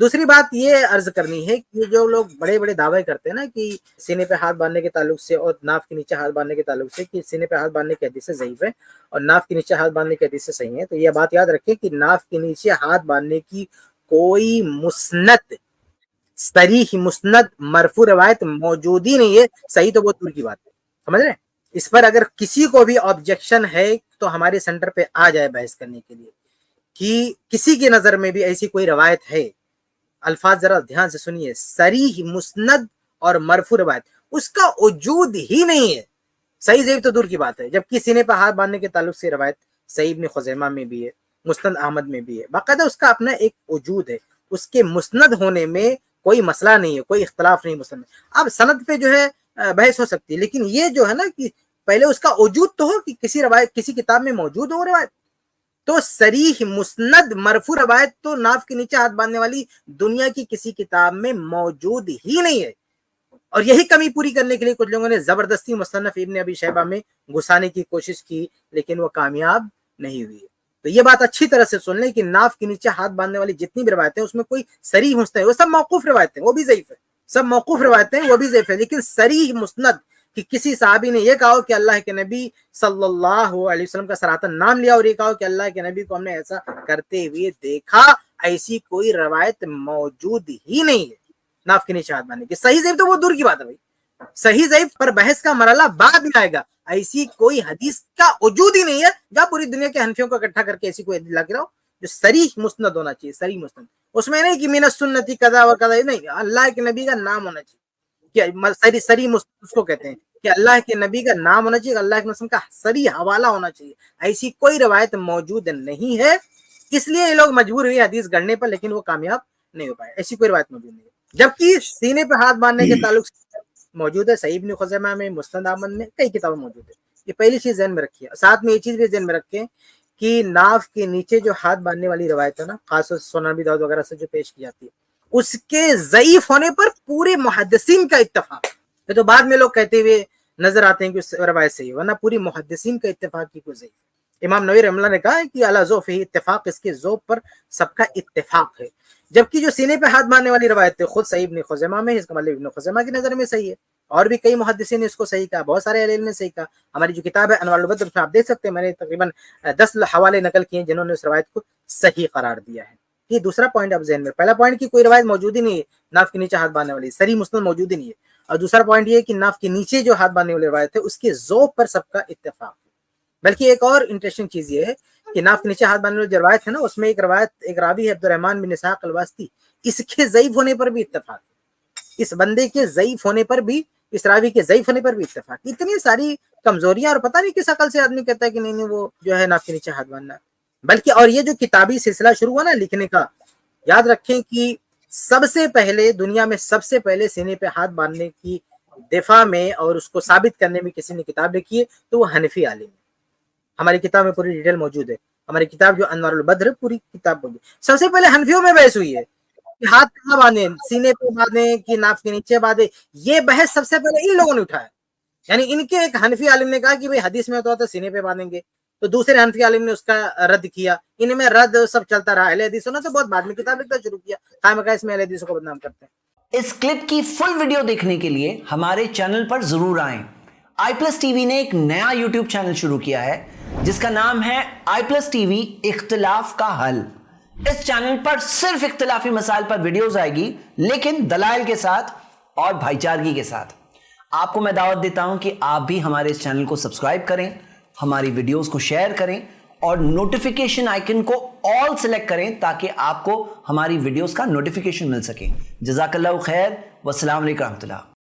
دوسری بات یہ عرض کرنی ہے کہ جو لوگ بڑے بڑے دعوے کرتے ہیں نا کہ سینے پہ ہاتھ باندھنے کے تعلق سے اور ناف کے نیچے ہاتھ باندھنے کے تعلق سے کہ سینے پہ ہاتھ باندھنے کی حدیث ضعیف ہے اور ناف کے نیچے ہاتھ باندھنے کی حدیث صحیح ہے، تو یہ بات یاد رکھیں کہ ناف کے نیچے ہاتھ باندھنے کی کوئی مسند، صریح مسند مرفوع روایت موجود ہی نہیں ہے، صحیح تو بہت دور کی بات ہے، سمجھ رہے ہیں؟ اس پر اگر کسی کو بھی آبجیکشن ہے تو ہمارے سینٹر پہ آ جائے بحث کرنے کے لیے کہ کسی کی نظر میں بھی ایسی کوئی روایت ہے، الفاظ ذرا دھیان سے سنیے، صریح مسند اور مرفوع روایت اس کا وجود ہی نہیں ہے، صحیح ضعیف تو دور کی بات ہے، جبکہ سینے پہ ہاتھ باندھنے کے تعلق سے روایت صحیح ابن خزیمہ میں بھی ہے، مسند احمد میں بھی ہے، باقاعدہ اس کا اپنا ایک وجود ہے، اس کے مسند ہونے میں کوئی مسئلہ نہیں ہے، کوئی اختلاف نہیں مسند میں۔ اب سند پہ جو ہے بحث ہو سکتی ہے، لیکن یہ جو ہے نا کہ پہلے اس کا وجود تو ہو کہ کسی روایت کسی کتاب میں موجود ہو روایت، تو صریح مسند مرفوع روایت تو ناف کے نیچے ہاتھ باندھنے والی دنیا کی کسی کتاب میں موجود ہی نہیں ہے، اور یہی کمی پوری کرنے کے لیے کچھ لوگوں نے زبردستی مصنف ابن ابی شیبہ میں گھسانے کی کوشش کی، لیکن وہ کامیاب نہیں ہوئی۔ تو یہ بات اچھی طرح سے سن لیں کہ ناف کے نیچے ہاتھ باندھنے والی جتنی بھی روایتیں اس میں کوئی صریح مسند، وہ سب موقوف روایتیں، وہ بھی ضعیف ہے، سب موقوف روایتیں وہ بھی ضعیف ہے، لیکن صریح مسند کہ کسی صحابی نے یہ کہا کہ اللہ کے نبی صلی اللہ علیہ وسلم کا صراحتاً نام لیا اور یہ کہا کہ اللہ کے نبی کو ہم نے ایسا کرتے ہوئے دیکھا، ایسی کوئی روایت موجود ہی نہیں ہے ناف کے نیچے ہاتھ باندھنے کی۔ صحیح ضعیف تو وہ دور کی بات ہے بھائی، صحیح ضعیف پر بحث کا مرحلہ بعد میں آئے گا، ایسی کوئی حدیث کا وجود ہی نہیں ہے، جہاں پوری دنیا کے حنفیوں کو اکٹھا کر کے ایسی کوئی حدیث لا کے رہو جو صریح مسند ہونا چاہیے، صریح مسند، اس میں نہیں کہ من السنتی قضا و قضا، نہیں، اللہ کے نبی کا نام ہونا چاہیے، کہ صریح مسند اس کو کہتے ہیں کہ اللہ کے نبی کا نام ہونا چاہیے، اللہ کے نبی کا صریح حوالہ ہونا چاہیے، ایسی کوئی روایت موجود نہیں ہے، اس لیے یہ لوگ مجبور ہوئے حدیث گڑھنے پر، لیکن وہ کامیاب نہیں ہو پائے، ایسی کوئی روایت موجود نہیں ہے۔ جبکہ سینے پہ ہاتھ باندھنے کے تعلق سے موجود ہے، صحیح ابن خزیمہ میں، مسند احمد میں، کئی کتابیں موجود ہے، یہ پہلی چیز ذہن میں رکھیے، ساتھ میں یہ چیز بھی ذہن میں رکھیں کہ ناف کے نیچے جو ہاتھ باندھنے والی روایت ہے نا، خاص طور سے سنن ابی داؤد وغیرہ سے جو پیش کی جاتی ہے، اس کے ضعیف ہونے پر پورے محدثین کا اتفاق، یہ تو بعد میں لوگ کہتے ہوئے نظر آتے ہیں کہ اس روایت صحیح ہے، ورنہ پوری محدثین کا اتفاق کی کوئی ضعیف ہے۔ امام نووی رحمہ اللہ نے کہا ہے کہ علی ضعفہ اتفاق، اس کے ذوق پر سب کا اتفاق ہے، جبکہ جو سینے پہ ہاتھ باندھنے والی روایت ہے خود صحیح ابن خزیمہ میں، اس کا مطلب ابن خزیمہ کی نظر میں صحیح ہے، اور بھی کئی محدثین نے اس کو صحیح کہا، بہت سارے اہل علم نے صحیح کہا، ہماری جو کتاب ہے انوار البدر میں آپ دیکھ سکتے ہیں، میں نے تقریباً 10 حوالے نقل کیے ہیں جنہوں نے اس روایت کو صحیح قرار دیا ہے۔ یہ دوسرا پوائنٹ آپ ذہن میں، پہلا پوائنٹ کی کوئی روایت موجود ہی نہیں ہے ناف کے نیچے ہاتھ باندھنے والی، صریح مسند موجود ہی نہیں ہے، اور دوسرا پوائنٹ یہ ہے کہ ناف کے نیچے جو ہاتھ باندھنے والی روایت ہے اس کے ذوق پر سب کا اتفاق ہے۔ بلکہ ایک اور انٹرسٹنگ چیز یہ ہے کہ ناف کے نیچے ہاتھ باندھنے والی جو روایت ہے نا، اس میں ایک راوی ہے عبدالرحمن بن اسحاق الواسطی، اس کے ضعیف ہونے پر بھی اتفاق ہے، اس بندے کے ضعیف ہونے پر بھی، اس راوی کے ضعیف ہونے پر بھی اتفاق، اتنی ساری کمزوریاں، اور پتہ نہیں کس عقل سے آدمی کہتا ہے کہ نہیں وہ جو ہے ناف کے نیچے ہاتھ باندھنا ہے۔ بلکہ اور یہ جو کتابی سلسلہ شروع ہوا نا لکھنے کا، یاد رکھیں کہ سب سے پہلے دنیا میں سب سے پہلے سینے پہ ہاتھ باندھنے کی دفاع میں اور اس کو ثابت کرنے میں کسی نے کتاب لکھی ہے تو وہ حنفی عالم ہے، ہماری کتاب میں پوری ڈیٹیل موجود ہے، ہماری کتاب جو انوار البدر پوری کتاب موجود ہے۔ سب سے پہلے حنفیوں میں بحث ہوئی ہے کہ ہاتھ کہاں باندھیں، سینے پہ باندھیں کہ ناف کے نیچے باندھیں، یہ بحث سب سے پہلے ان لوگوں نے اٹھایا، یعنی ان کے ایک حنفی عالم نے کہا کہ بھئی حدیث میں تو سینے پہ باندھیں گے، تو دوسرے حنفی عالم نے اس کا رد کیا، ان میں رد سب چلتا رہا، اہل حدیثوں نے تو بہت بعد میں کتاب لکھنا شروع کیا، خام خواہ اس میں اہل حدیثوں کو بدنام کرتے ہیں۔ اس کلپ کی فل ویڈیو دیکھنے کے لیے ہمارے چینل پر ضرور آئیں۔ آئی پلس ٹی وی نے ایک نیا یوٹیوب چینل شروع کیا ہے جس کا نام ہے آئی پلس ٹی وی اختلاف کا حل۔ اس چینل پر صرف اختلافی مسائل پر ویڈیوز آئے گی، لیکن دلائل کے ساتھ اور بھائی چارگی کے ساتھ۔ آپ کو میں دعوت دیتا ہوں کہ آپ بھی ہمارے اس چینل کو سبسکرائب کریں، ہماری ویڈیوز کو شیئر کریں اور نوٹیفیکیشن آئیکن کو آل سلیکٹ کریں تاکہ آپ کو ہماری ویڈیوز کا نوٹیفیکیشن مل سکے۔ جزاک اللہ خیر، والسلام علیکم ورحمۃ اللہ۔